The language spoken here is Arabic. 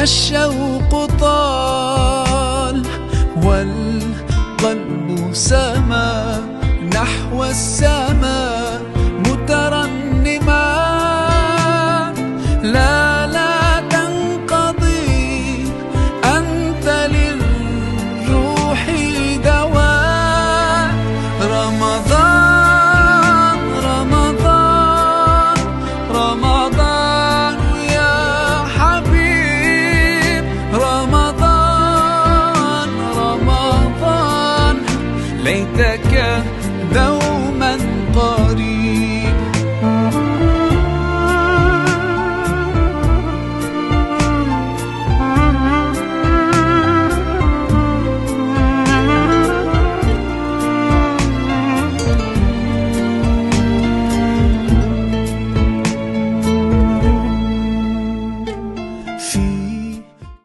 الشوق طال والقلب سما نحو السماء مترنما. لا تنقضي أنت للروح دواء. رمضان رمضان رمضان يا حبيب، رمضان رمضان ليتك دوما قريب.